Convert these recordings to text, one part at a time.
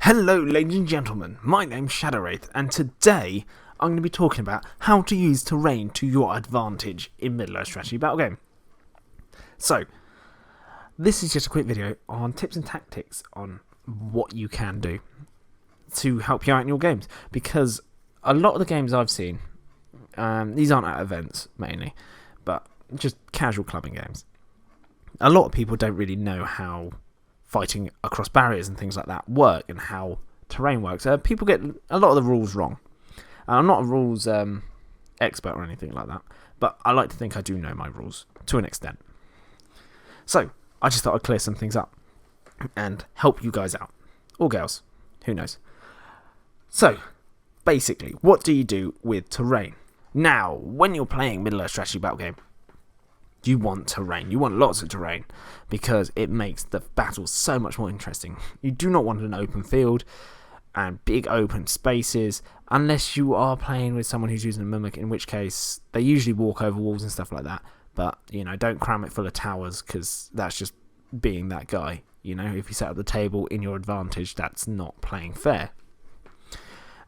Hello ladies and gentlemen, my name's Wraith, and today I'm going to be talking about how to use terrain to your advantage in Middle-earth strategy battle game. So, this is just a quick video on tips and tactics on what you can do to help you out in your games, because a lot of the games I've seen, these aren't at events mainly, but just casual clubbing games, a lot of people don't really know how fighting across barriers and things like that work and how terrain works. People get a lot of the rules wrong. I'm not a rules expert or anything like that, but I like to think I do know my rules to an extent. So I just thought I'd clear some things up and help you guys out, or girls, who knows. So basically, what do you do with terrain? Now, when you're playing Middle-earth strategy battle game, you want terrain. You want lots of terrain because it makes the battles so much more interesting. You do not want an open field and big open spaces unless you are playing with someone who's using a mimic, in which case they usually walk over walls and stuff like that. But, you know, don't cram it full of towers because that's just being that guy. You know, if you set up the table in your advantage, that's not playing fair.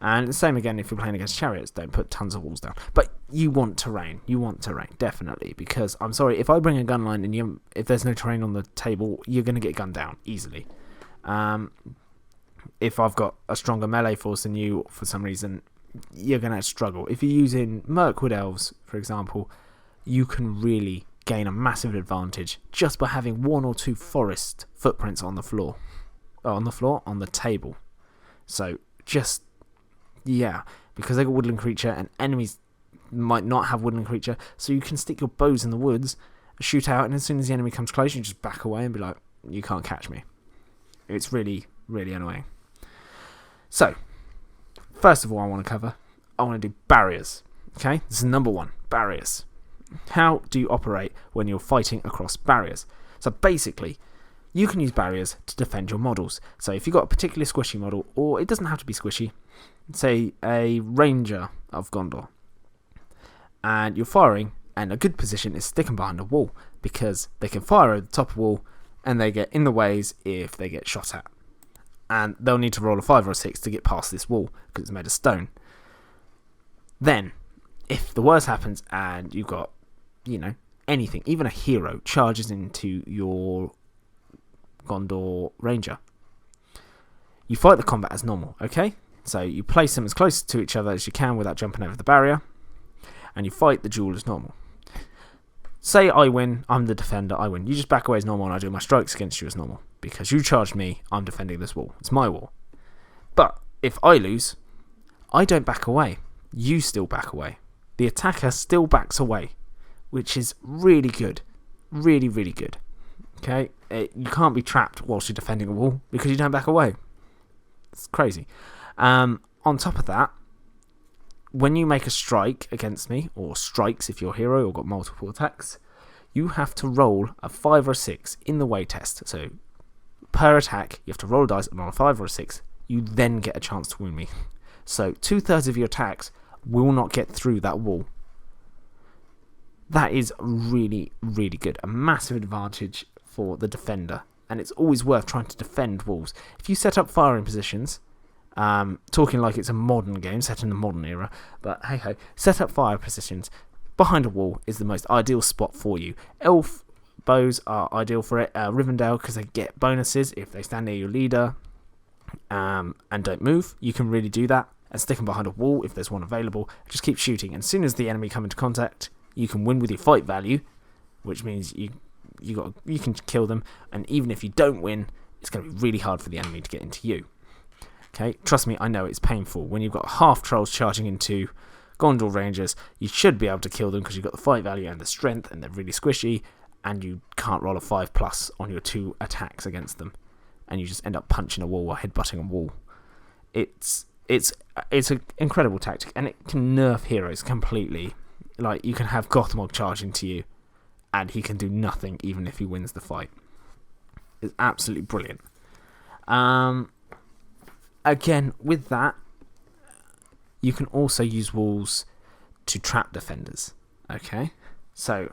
And the same again if you're playing against chariots, don't put tons of walls down. But you want terrain. You want terrain, definitely. Because, I'm sorry, if I bring a gun line and if there's no terrain on the table, you're going to get gunned down easily. If I've got a stronger melee force than you, for some reason, you're going to struggle. If you're using Mirkwood Elves, for example, you can really gain a massive advantage just by having one or two forest footprints on the floor. On the table. So, just... yeah, because they got woodland creature and enemies might not have woodland creature, so you can stick your bows in the woods, shoot out, and as soon as the enemy comes close, you just back away and be like, you can't catch me. It's really, really annoying. So, first of all I want to do barriers. Okay, this is number one, barriers. How do you operate when you're fighting across barriers? So basically, you can use barriers to defend your models. So if you've got a particularly squishy model, or it doesn't have to be squishy, say a ranger of Gondor, and you're firing, and a good position is sticking behind a wall, because they can fire over the top of the wall and they get in the ways if they get shot at, and they'll need to roll a 5 or a 6 to get past this wall because it's made of stone. Then if the worst happens and you've got, you know, anything, even a hero charges into your Gondor ranger, you fight the combat as normal. Okay, so you place them as close to each other as you can without jumping over the barrier, and you fight the duel as normal. Say I win, I'm the defender, I win. You just back away as normal and I do my strikes against you as normal. Because you charged me, I'm defending this wall. It's my wall. But if I lose, I don't back away. You still back away. The attacker still backs away, which is really good. Really, really good. Okay? You can't be trapped whilst you're defending a wall because you don't back away. It's crazy. On top of that, when you make a strike against me, or strikes if you're a hero or got multiple attacks, you have to roll a 5 or a 6 in the way test. So per attack, you have to roll a dice and roll a 5 or a 6. You then get a chance to wound me. So 2/3 of your attacks will not get through that wall. That is really, really good. A massive advantage for the defender. And it's always worth trying to defend walls. If you set up firing positions, talking like it's a modern game set in the modern era, but hey ho, set up fire positions behind a wall is the most ideal spot for you. Elf bows are ideal for it. Rivendell, because they get bonuses if they stand near your leader and don't move. You can really do that and stick them behind a wall if there's one available. Just keep shooting, and as soon as the enemy come into contact, you can win with your fight value, which means you can kill them, and even if you don't win, it's going to be really hard for the enemy to get into you. Okay, trust me, I know it's painful. When you've got half trolls charging into Gondor Rangers, you should be able to kill them because you've got the fight value and the strength, and they're really squishy, and you can't roll a 5+ on your 2 attacks against them, and you just end up punching a wall or headbutting a wall. It's an incredible tactic, and it can nerf heroes completely. Like, you can have Gothmog charge into you, and he can do nothing even if he wins the fight. It's absolutely brilliant. Again, with that, you can also use walls to trap defenders. Okay? So,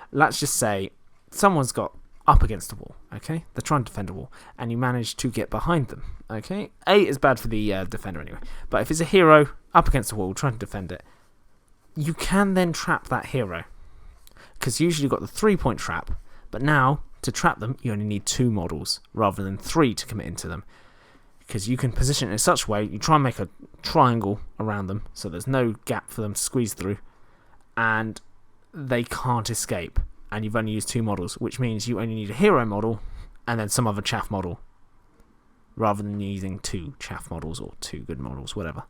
let's just say someone's got up against a wall, okay? They're trying to defend a wall, and you manage to get behind them, okay? 8 is bad for the defender anyway, but if it's a hero up against a wall trying to defend it, you can then trap that hero, because usually you've got the 3-point trap, but now to trap them you only need 2 models rather than 3 to commit into them, because you can position it in such a way, you try and make a triangle around them so there's no gap for them to squeeze through, and they can't escape. And you've only used 2 models, which means you only need a hero model and then some other chaff model, rather than using 2 chaff models or 2 good models, whatever.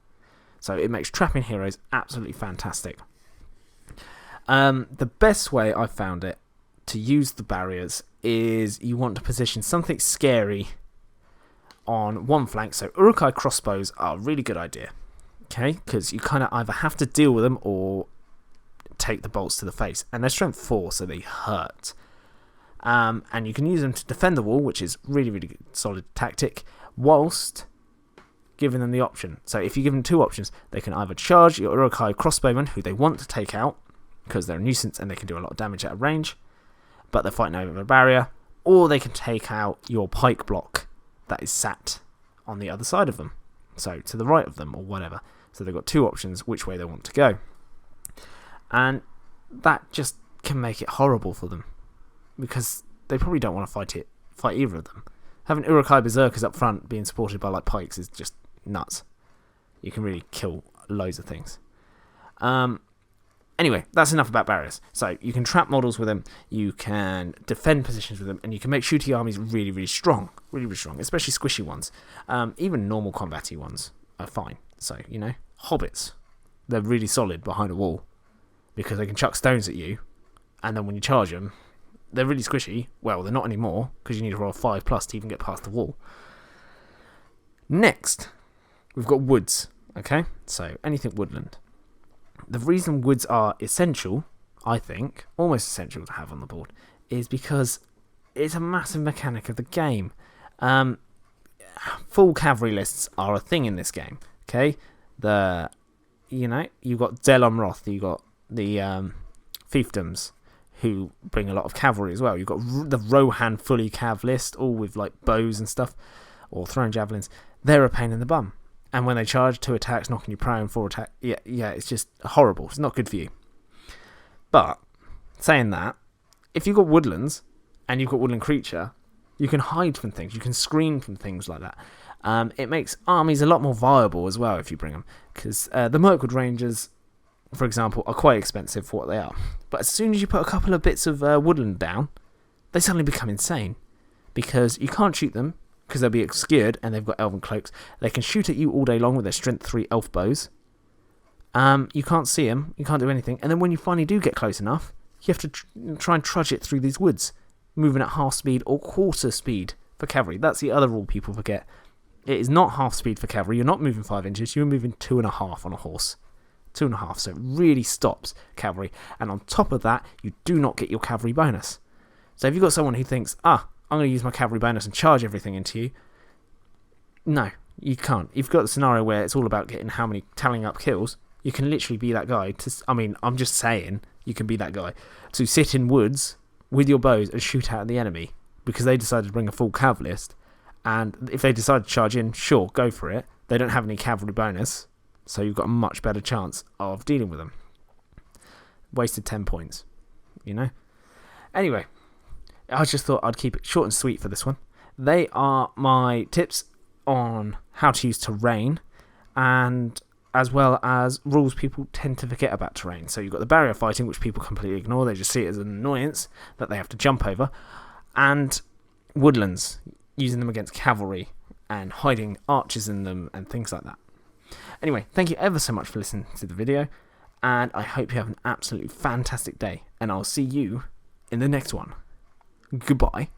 So it makes trapping heroes absolutely fantastic. The best way I've found it to use the barriers is you want to position something scary on one flank. So Urukai crossbows are a really good idea, okay? Because you kind of either have to deal with them or take the bolts to the face, and they're strength 4, so they hurt. And you can use them to defend the wall, which is really, really good, solid tactic, whilst giving them the option. So if you give them 2 options, they can either charge your Urukai crossbowmen, who they want to take out, because they're a nuisance and they can do a lot of damage out of range, but they're fighting over a barrier, or they can take out your pike block that is sat on the other side of them, so to the right of them, or whatever. So they've got 2 options which way they want to go. And that just can make it horrible for them, because they probably don't want to fight either of them. Having Urukai Berserkers up front being supported by like pikes is just nuts. You can really kill loads of things. Anyway, that's enough about barriers. So you can trap models with them, you can defend positions with them, and you can make shooty armies really, really strong. Really, really strong, especially squishy ones. Even normal combat-y ones are fine. So, you know, hobbits, they're really solid behind a wall, because they can chuck stones at you, and then when you charge them, they're really squishy. Well, they're not anymore, because you need to roll 5+ to even get past the wall. Next, we've got woods, okay? So, anything woodland. The reason woods are essential, I think, almost essential to have on the board, is because it's a massive mechanic of the game. Full cavalry lists are a thing in this game, okay? You've got Delon Roth, you've got the fiefdoms, who bring a lot of cavalry as well. You've got the Rohan fully cav list, all with like bows and stuff, or throwing javelins. They're a pain in the bum, and when they charge, 2 attacks, knocking you prone, 4 attack. Yeah, it's just horrible. It's not good for you. But saying that, if you've got woodlands and you've got woodland creature, you can hide from things. You can screen from things like that. It makes armies a lot more viable as well if you bring them, because the Mirkwood Rangers, for example, are quite expensive for what they are. But as soon as you put a couple of bits of woodland down, they suddenly become insane, because you can't shoot them because they'll be obscured and they've got elven cloaks. They can shoot at you all day long with their strength 3 elf bows. You can't see them, you can't do anything, and then when you finally do get close enough, you have to try and trudge it through these woods, moving at half speed or quarter speed for cavalry. That's the other rule people forget. It is not half speed for cavalry. You're not moving 5 inches, you're moving 2.5 on a horse. 2.5, so it really stops cavalry. And on top of that, you do not get your cavalry bonus. So if you've got someone who thinks, I'm going to use my cavalry bonus and charge everything into you, no, you can't. You've got the scenario where it's all about getting tallying up kills. You can literally be that guy. I'm just saying, you can be that guy to sit in woods with your bows and shoot out at the enemy, because they decided to bring a full cav list. And if they decide to charge in, sure, go for it. They don't have any cavalry bonus, so you've got a much better chance of dealing with them. Wasted 10 points, you know? Anyway, I just thought I'd keep it short and sweet for this one. They are my tips on how to use terrain, and as well as rules people tend to forget about terrain. So you've got the barrier fighting, which people completely ignore. They just see it as an annoyance that they have to jump over. And woodlands, using them against cavalry and hiding archers in them and things like that. Anyway, thank you ever so much for listening to the video, and I hope you have an absolutely fantastic day, and I'll see you in the next one. Goodbye.